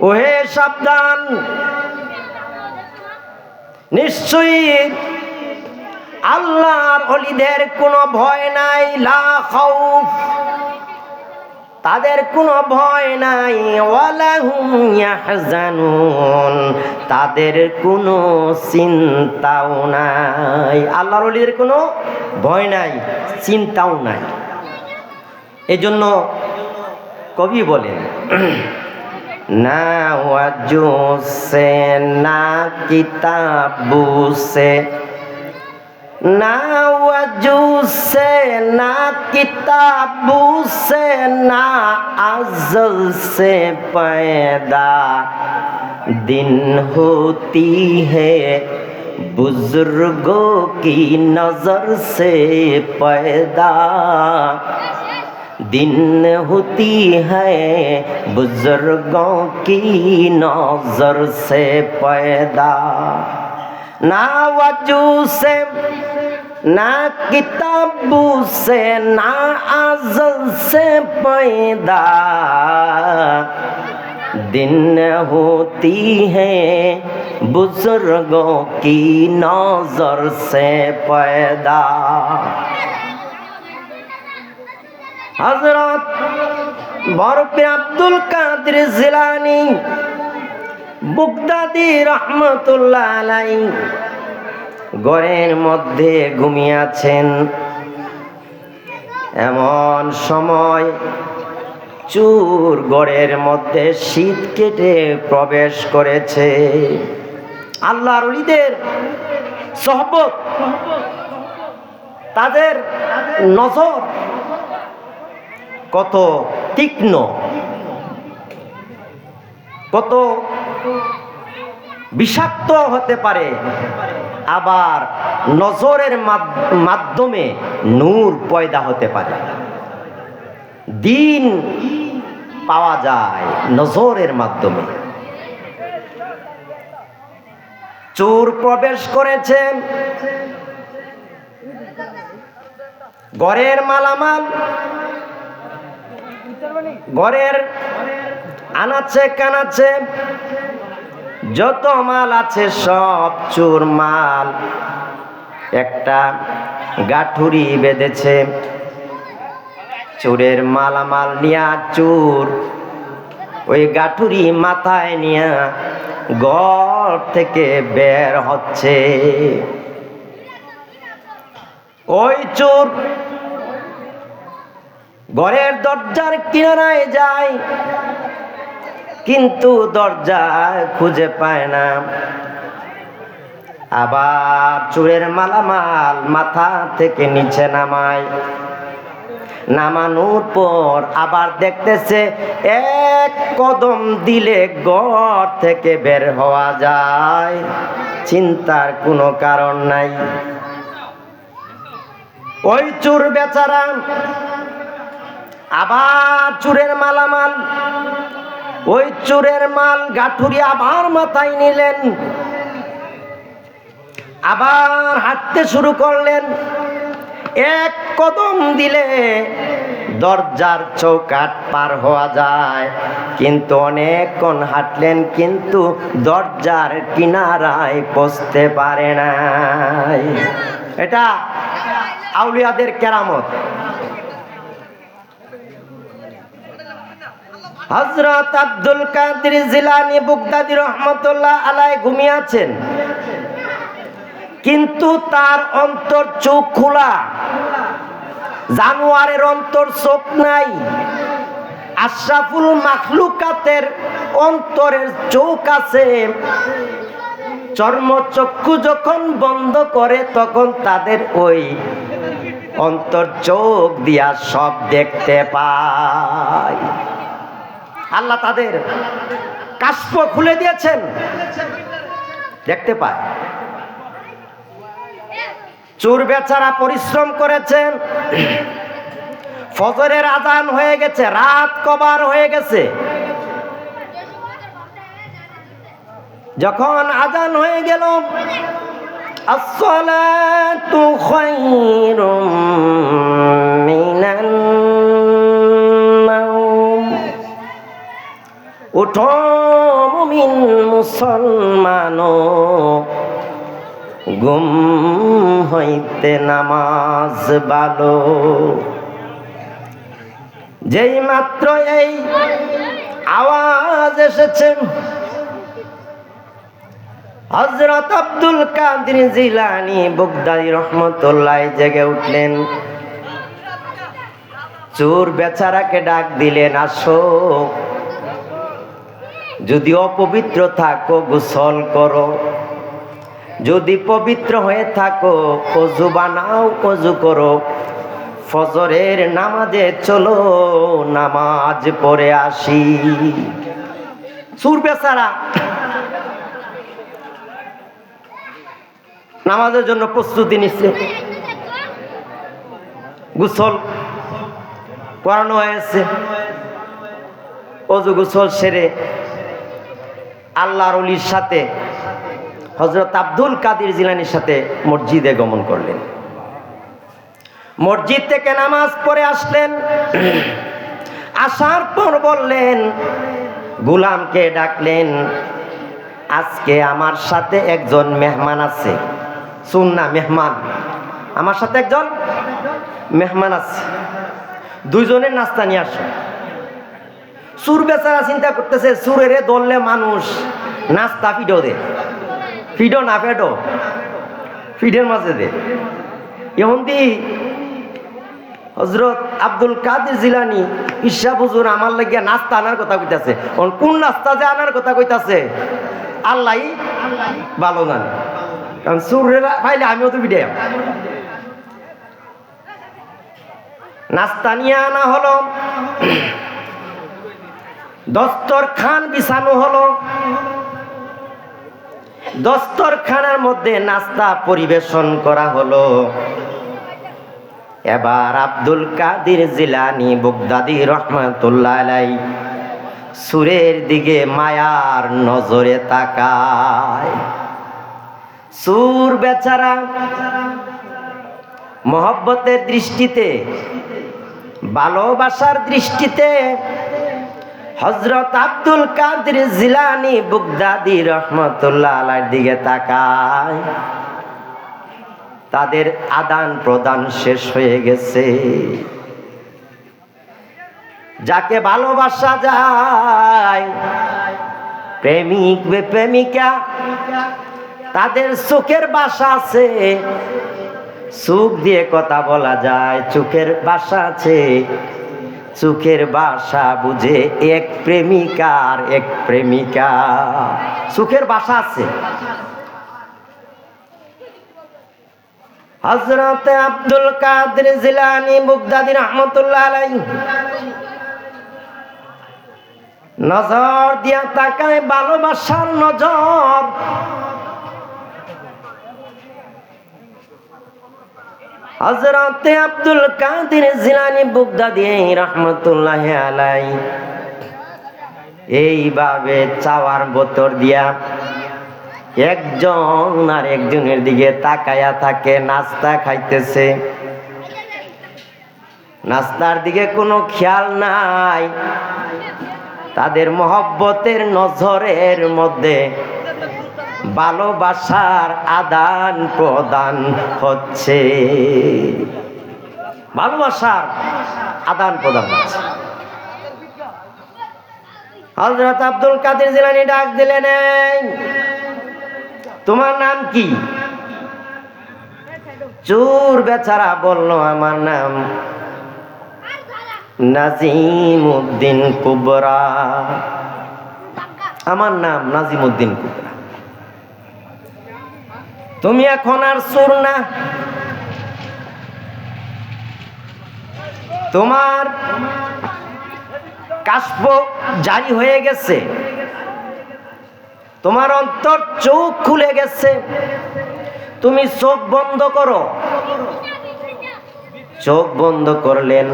ওহে সাবধান, নিশ্চয়ই আল্লাহর ওলিদের কোনো ভয় নাই, লা খাউফ, তাদের কোনো ভয় নাই, ওয়ালা হুম ইয়াহজানুন, তাদের কোনো চিন্তাও নাই। আল্লাহর ওলিদের কোনো ভয় নাই, চিন্তাও নাই। এজন্য কবি বলেন, না ওয়াজু সে না কিতাবু সে, না ওয়াজু সে না কিতাবু সে, না अज़ल से पैदा दिन होती है, बुजुर्गों की नजर से पैदा दिन होती है, बुजुर्गों की नजर से पैदा। ना वजू से ना किताबू से, ना अज़ल से पैदा दिन होती है, बुजुर्गों की नजर से पैदा। हजरत बरपीर अब्दुल कादिर जिलानी बुगदादी रहमतुल्लाह आलाइही ঘরের মধ্যে ঘুমিয়ে আছেন। এমন সময় চোর ঘরের মধ্যে শীত কেটে প্রবেশ করেছে। আল্লাহর ওলিদের সোহবত, তাদের নজর কত তীক্ষ্ণ, কত বিষাক্ত হতে পারে, আবার নজরের মাধ্যমে নূর পয়দা হতে পারে। দিন পাওয়া যায় নজরের মাধ্যমে। চোর প্রবেশ করেছে, ঘরের মালামাল, ঘরের আনাচে কানাচে যত মাল আছে সব চোর মাল একটা গাঠুরি বেঁধেছে। চোরের মালামাল নিয়া চোর ওই গাঠুরি মাথায় নিয়া ঘর থেকে বের হচ্ছে। ওই চোর ঘরের দরজার কিনারায় যায়, কিন্তু দরজা খুঁজে পায় না। আবার চোরের মালামাল মাথা থেকে নিচে নামায়, নামানোর পর আবার দেখতেছে এক কদম দিলে ঘর থেকে বের হওয়া যায়, চিন্তার কোনো কারণ নাই। ওই চোর বেচারা আবার চোরের মালামাল, ওই চোরের মাল গাঠুরি আবার মাথায় নিলেন, আবার হাঁটতে শুরু করলেন। এক কদম দিলে দরজার চৌকাঠ পার হওয়া যায়, কিন্তু অনেকক্ষণ হাঁটলেন, কিন্তু দরজার কিনারায় পৌঁছতে পারে নাই। এটা আউলিয়াদের কেরামত। হযরত আব্দুল কাদের জিলানী বুগদাদি রহমতুল্লাহ আলাইহি ঘুমিয়ে আছেন, কিন্তু তার অন্তর চোখ খোলা। জানোয়ারের অন্তর চোখ নাই, আশরাফুল মাখলুকাতের অন্তরের চোখ আছে। চর্মচক্ষু যখন বন্ধ করে তখন তাদের ওই অন্তর চোখ দিয়া সব দেখতে পায়। আল্লাহ তাদের কাস্প খুলে দিয়েছেন, দেখতে পায়। চোর বেচারা পরিশ্রম করেছেন, ফজরের আজান হয়ে গেছে, রাত কবার হয়ে গেছে। যখন আজান হয়ে গেল, আসসালাতু খায়রুম মিনান নাওম, উঠো মুমিন মুসলমান, গুম হইতে নামাজ ভালো। যেই মাত্র এই আওয়াজ এসেছে, হযরত আব্দুল কাদের জিলানী বাগদাদী রহমাতুল্লাহ জেগে উঠলেন। চোর বেচারাকে ডাক দিলেন, আসো, যদি অপবিত্র থাকো গোসল করো, যদি পবিত্র হয়ে থাকো ওযু বানাও, ওযু করো, ফজরের নামাজে চলো, নামাজ পড়ে আসি। চোর বেচারা নামাজের জন্য প্রস্তুতি নিচ্ছে। গোসল করানো হয়েছে, ওযু গোসল সেরে আল্লাহর ওলির সাথে হযরত আব্দুল কাদের জিলানীর সাথে মসজিদে গমন করলেন। মসজিদ থেকে নামাজ পড়ে আসলেন। আসার পর বললেন, গোলামকে ডাকলেন, আজকে আমার সাথে একজন মেহমান আছে। সুন্নাহ মেহমান, আমার সাথে একজন মেহমান আছে, দুইজনের নাস্তা নিয়ে আসো। চোর বেচারা চিন্তা করতেছে, চোরেরে ধরলে মানুষ নাস্তা ফিডো দে, ফিডো না ফেডো, ফিডের মাঝে দে। এমন দি হযরত আব্দুল কাদের জিলানী ঈশা হুজুর আমার লাগিয়া নাস্তা আনার কথা কইতাছে। কোন নাস্তা যে আনার কথা কইতাছে আল্লাহই ভালো জানে, কারণ চোরেরা পাইলে আমিও তো ফিডে। নাস্তা নিয়ে আনা হলো, দস্তরখান বিছানো হলো, দস্তরখানার মধ্যে নাস্তা পরিবেশন করা হলো। এবার আব্দুল কাদের জিলানী বাগদাদী রহমাতুল্লাহ আলাইহি সুরের দিকে মায়ার নজরে তাকায়। সুর বেচারা মহব্বতের দৃষ্টিতে, ভালোবাসার দৃষ্টিতে হযরত আব্দুল কাদের জিলানী বাগদাদী রহমাতুল্লাহ আলাইহির দিকে তাকায়। তাদের আদান প্রদান শেষ হয়ে গেছে। যাকে ভালোবাসা যায়, প্রেমিক প্রেমিকা, তাদের চোখের ভাষা আছে, চোখ দিয়ে কথা বলা যায়, চোখের ভাষা আছে, চোখের ভাষা বুঝে এক প্রেমিকার এক প্রেমিকা, চোখের ভাষা আছে। হযরত আব্দুল কাদের জিলানী বাগদাদী রহমাতুল্লাহ আলাইহি নজর দিয়া তাকায়, ভালোবাসার নজর। হযরত আব্দুল কাদের জিলানী বাগদাদী রহমাতুল্লাহ আলাইহি এইভাবে চাওয়ার বোতর দিয়া একজন আর একজনের দিকে তাকায়া থাকে। নাস্তা খাইতেছে, নাস্তার দিকে কোনো খেয়াল নাই। তাদের মহব্বতের নজরের মধ্যে ভালোবাসার আদান প্রদান হচ্ছে, ভালোবাসার আদান প্রদান হচ্ছে। হযরত আব্দুল কাদের জিলানী ডাক দিলেন, তোমার নাম কি? চোর বেচারা বলল, আমার নাম নাজিমউদ্দিন কুবরা, আমার নাম নাজিমউদ্দিন কুবরা। তুমি এখন আর চোর না, তোমার কাশফ জারি হয়ে গেছে, তোমার অন্তর চোখ খুলে গেছে, তুমি চোখ বন্ধ করো। চোখ বন্ধ করলেন।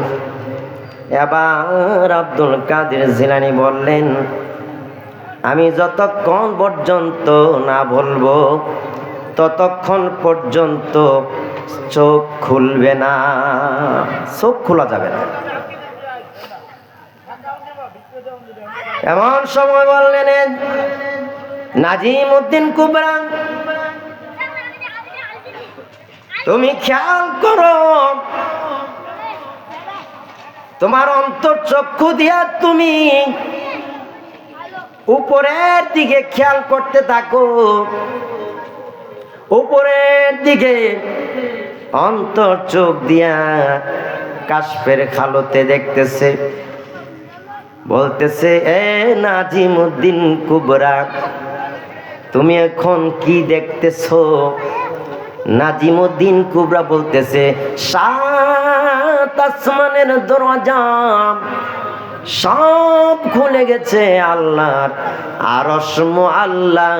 এবার আব্দুল কাদের জিলানী বললেন, আমি যতক্ষণ পর্যন্ত না বলবো ততক্ষণ পর্যন্ত চোখ খুলবে না, চোখ খোলা যাবে না। এমন সময় বললেন নাজিমউদ্দিন কুবরা, তুমি খেয়াল করো, তোমার অন্তর্চক্ষু দিয়া তুমি উপরের দিকে খেয়াল করতে থাকো, উপরের দিকে অন্তর চোখ দিয়া কাশফের খালতে দেখতেছে, বলতেছে এ নাজিমউদ্দিন কুবরা, তুমি এখন কি দেখতেছো? নাজিমউদ্দিন কুবরা বলতেছে, সাত আসমানের দরজা সব খুলে গেছে আল্লাহর আরশ মুআল্লা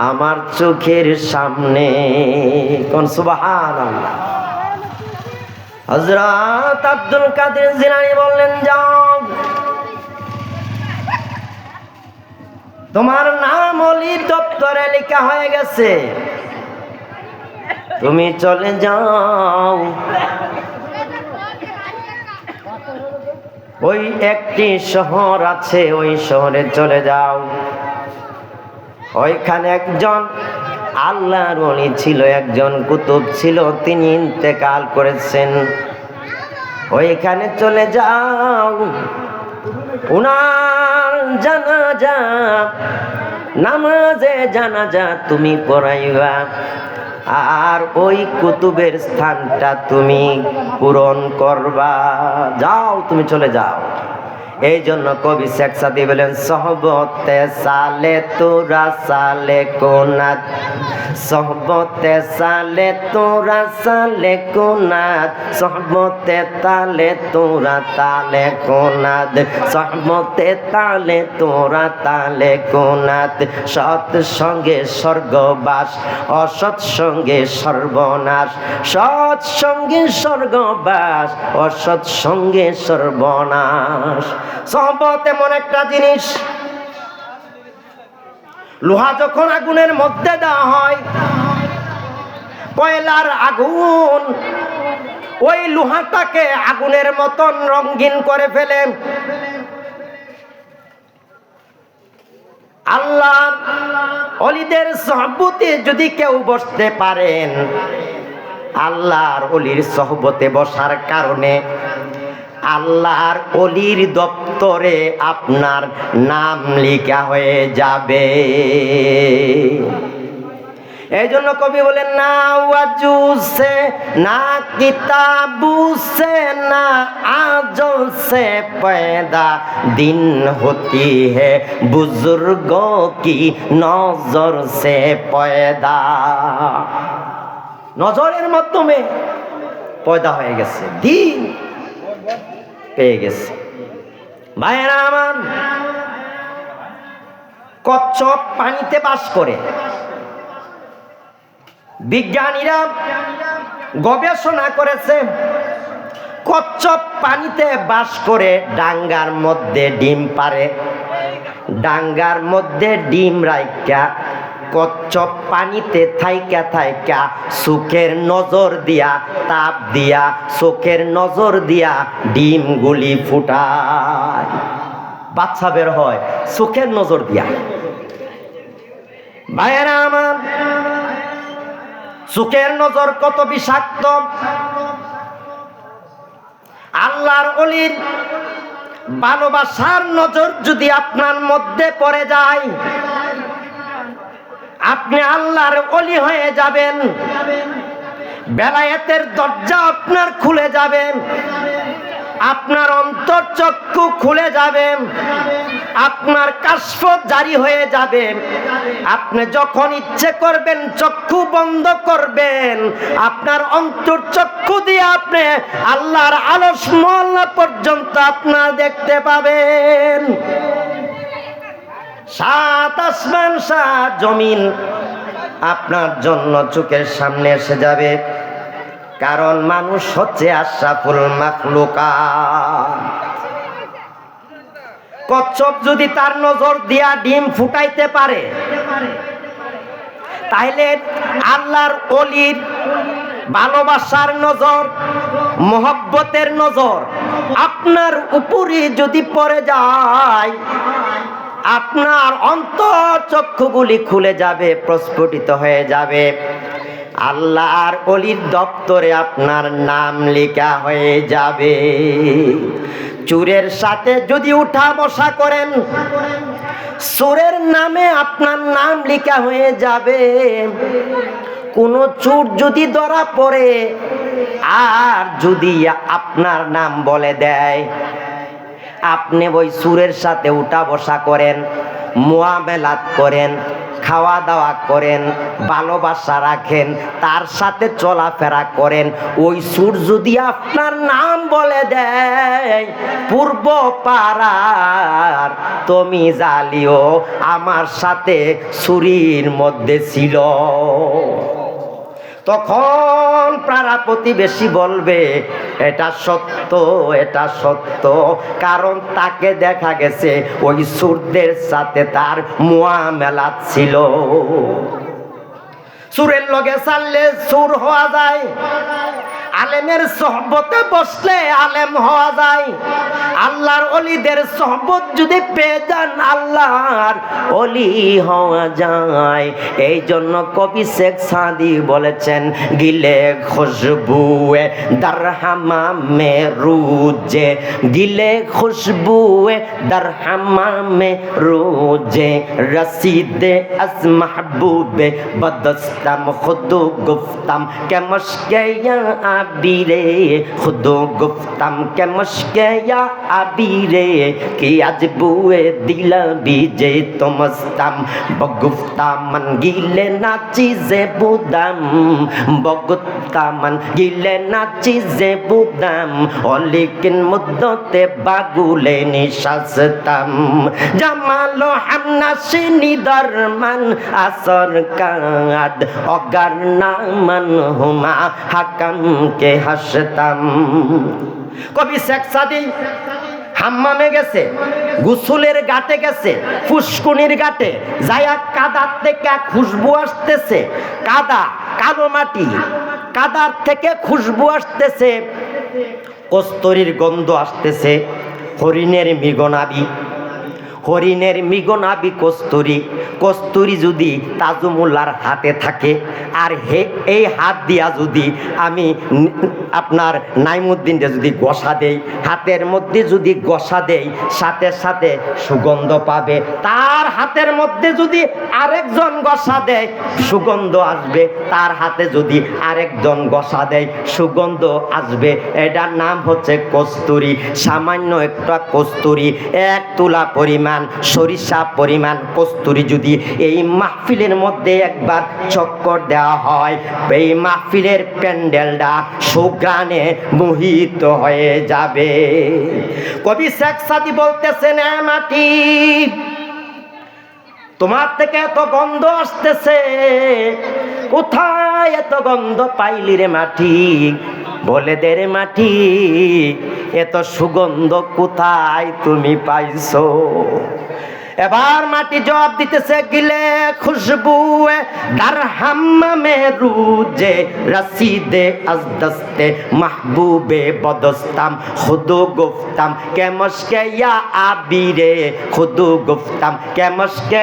আমার চোখের সামনে। কোন সুবহানাল্লাহ। হযরত আব্দুল কাদের জিলানী বললেন, যাও, তোমার নাম ওলির দপ্তরে লেখা হয়ে গেছে, তুমি চলে যাও। ওই একটি শহর আছে, ওই শহরে চলে যাও। ওইখানে একজন আল্লাহর ওলি ছিল, একজন কুতুব ছিল, তিনি ইন্তেকাল করেছেন। ওইখানে চলে যাও, উনার জানাজা, নামাজে জানাজা তুমি পড়াইবা, আর ওই কুতুবের স্থানটা তুমি পূরণ করবা। যাও, তুমি চলে যাও। এই জন্য কবি শেখ সাদী বলেন, সহবতে সালে তোরা সালে কোনাত, সহবতে সালে তোরা সালে কোনাত, সহবতে তালে তোরা তালে কোনাত, সহবতে তালে তোরা তালে কোনাত। সৎ সঙ্গে স্বর্গবাস, অসৎ সঙ্গে সর্বনাশ, সৎ সঙ্গে স্বর্গবাস, অসৎ সঙ্গে সর্বনাশ। সহবত এমন একটা জিনিস, লোহা যখন আগুনের মধ্যে দেওয়া হয়, কয়লার আগুন ওই লোহাটাকে আগুনের মতন রঙিন করে ফেলে। আল্লাহ ওলিদের সহবতে যদি কেউ বসতে পারেন, আল্লাহর ওলির সহবতে বসার কারণে আল্লাহর ওলির দপ্তরে আপনার নাম লেখা হয়ে যাবে। এই জন্য কবি বলেন, না ওয়াজু সে না কিতাবু সে না আজল সে পয়দা, দিন হতি হে বুজুর্গো কি নজর সে পয়দা। নজরের মাধ্যমে পয়দা হয়ে গেছে, দিন পেয়ে গেছে। ভাইয়েরা আমার, কচ্ছপ পানিতে বাস করে। বিজ্ঞানীরা গবেষণা করেছে, কচ্ছপ পানিতে বাস করে, ডাঙ্গার মধ্যে ডিম পারে, ডাঙ্গার মধ্যে ডিম রাইখা কচ্ছপ পানিতে থাইকা থাইকা চোখের নজর দিয়া, তাপ দিয়া, চোখের নজর দিয়া ডিম গুলি ফুটায়, বাচ্চা বের হয় চোখের নজর দিয়া। ভাইয়েরা আমার, চোখের নজর কত বিষাক্ত। আল্লাহর ওলির ভালোবাসার নজর যদি আপনার মধ্যে পড়ে যায়, আপনি আল্লাহর ওলি হয়ে যাবেন, বেলায়েতের দরজা আপনার খুলে যাবে, আপনার অন্তর্চক্ষু খুলে যাবে, আপনার কাশফ জারি হয়ে যাবে। আপনি যখন ইচ্ছে করবেন চক্ষু বন্ধ করবেন, আপনার অন্তর্চক্ষু দিয়ে আপনি আল্লাহর আরশ মুআল্লা পর্যন্ত আপনার দেখতে পাবেন। সাত আসমান সাত জমিন আপনার জন্য চোখের সামনে এসে যাবে, কারণ মানুষ হচ্ছে আশরাফুল মাখলুকাত। কচ্ছপ যদি তার নজর দিয়া ডিম ফুটাইতে পারে, তাহলে আল্লাহর ওলির ভালোবাসার নজর, মহব্বতের নজর আপনার উপরে যদি পড়ে যায়, আপনার অন্তর চক্ষুগুলি খুলে যাবে, প্রস্ফুটিত হয়ে যাবে। আল্লাহর ওলির দপ্তরে আপনার নাম লেখা হয়ে যাবে। চোরের সাথে যদি উঠা বসা করেন, চোরের নামে আপনার নাম লেখা হয়ে যাবে। কোনো চোর যদি ধরা পড়ে আর যদি আপনার নাম বলে দেয়, আপনি ওই চোরের সাথে উঠা বসা করেন, মুআমালাত করেন, খাওয়া দাওয়া করেন, ভালোবাসা রাখেন, তার সাথে চলাফেরা করেন, ওই চোর যদি আপনার নাম বলে দেয়, পূর্ব পাড়ার তুমি জালিও আমার সাথে চুরির মধ্যে ছিল, তখন পাড়া প্রতিবেশী বলবে এটা সত্য, এটা সত্য। কারণ তাকে দেখা গেছে ওই চোরদের সাথে তার মুআমালাত ছিল। চোরের লগে চাললে চোর হওয়া যায়, আলেমের সোহবতে বসলে আলেম হওয়া যায়। আল্লাহর ওলিদের সোহবত যদি পেয়ে যান, আল্লাহর ওলি হওয়া যায়। এই জন্য কবি শেখ সাদি বলেছেন, গিলে খুশবুয়ে দরহামা মে রুজে, গিলে খুশবুয়ে দরহামা মে রুজে, রসিদে আজ মাহবুবে বদস্তম খুদু গুফতম কে মুশকে আবিরে, খুদু গুফতম কে মুশকে আবিরে, কি আজ বুয়ে দিলা বিজে তুমস্তম, বগুফতা মন গিলে না চিজে বুদাম, বগুফতা মন গিলে না চিজে বুদাম, ও লেকিন মুদ্দতে বাগুলে নিশাস্তম, জামালো হামনাশিনি দরমান আসর কাদ, অগার নামান হুমা হাকাম কে হাসতাম। কবি শেখ সাদি হাম্মামে গেছে, গোসলের ঘাটে গেছে, ফুসকুনির ঘাটে যায়া কাদার থেকে খুশবু আসতেছে, কাদা কালো মাটি, কাদার থেকে খুশবু আসতেছে, কস্তুরীর গন্ধ আসতেছে, হরিণের মৃগনাভি, হরিণের মৃগনাভি কস্তুরী, কস্তুরী যদি তাজুমুল্লার হাতে থাকে আর এই হাত দিয়া যদি আমি আপনার নাইমুদ্দিনকে যদি গসা দেই, হাতের মধ্যে যদি গসা দেই, সাথে সাথে সুগন্ধ পাবে। তার হাতের মধ্যে যদি আরেকজন গসা দেয়, সুগন্ধ আসবে। তার হাতে যদি আরেকজন গসা দেয়, সুগন্ধ আসবে। এটার নাম হচ্ছে কস্তুরী। সামান্য একটা কস্তুরী, 1 তুলা পরিমাণ, সরিষা পরিমাণ কস্তুরী যদি এই মাহফিলের মধ্যে একবার চক্কর দেওয়া হয়, এই মাহফিলের প্যান্ডেলটা সুঘ্রাণে মোহিত হয়ে যাবে। কবি শেখ সাদি বলতেছেন, মাটি তোমার থেকে এত গন্ধ আসতেছে, কোথায় এত গন্ধ পাইলি রে মাটি? বলে দে রে মাটি, এত সুগন্ধ কোথায় তুমি পাইছো? এবার মাটি জবাব দিতেছে, গিলে খুশবু দরহাম মে রুজে, রসিদে আজ দস্তে মাহবুবে বদস্তম, খুদু গুফতম কে মুশকে আবিরে, খুদু গুফতম কে মুশকে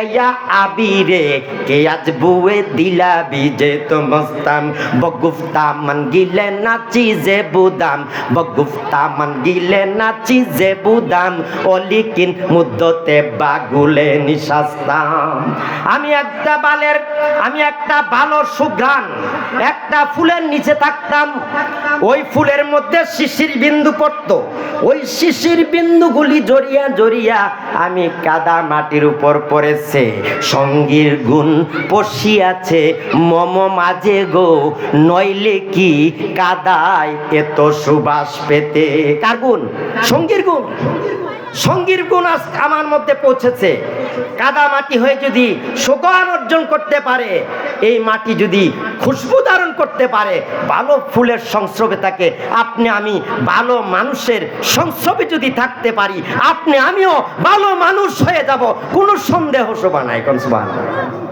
আবিরে, কে আজ বুয়ে দিলা বিজে তুমস্তম, বগুফতা মন গিলে না চিজে বুদাম, বগুফতা মন গিলে না চিজে বুদাম, ও লেকিন মুদ্দতে বাগু নিশাস্তাম। আমি একটা ভালো সুঘ্রাণ একটা ফুলের নিচে থাকতাম, ওই ফুলের মধ্যে শিশির বিন্দু পড়তো, ওই শিশির বিন্দুগুলি জড়িয়া জড়িয়া আমি কাদা মাটির উপর পড়েছে, সঙ্গীর গুণ পশিয়াছে মম মাঝে গো, নইলে কি কাদায় এত সুবাস পেতে। কার গুণ? সঙ্গীর গুণ। সঙ্গীর গুণ আমার মধ্যে পৌঁছেছে। কাদা মাটি হয়ে যদি সুগন্ধ অর্জন করতে পারে, এই মাটি যদি খুশবু ধারণ করতে পারে, ভালো ফুলের সংস্রবে থাকে, আপনি আমি ভালো মানুষের সংস্রবে যদি থাকতে পারি, আপনি আমিও ভালো মানুষ হয়ে যাব, কোনো সন্দেহ শোভা নাই। কোন সুবহানাল্লাহ।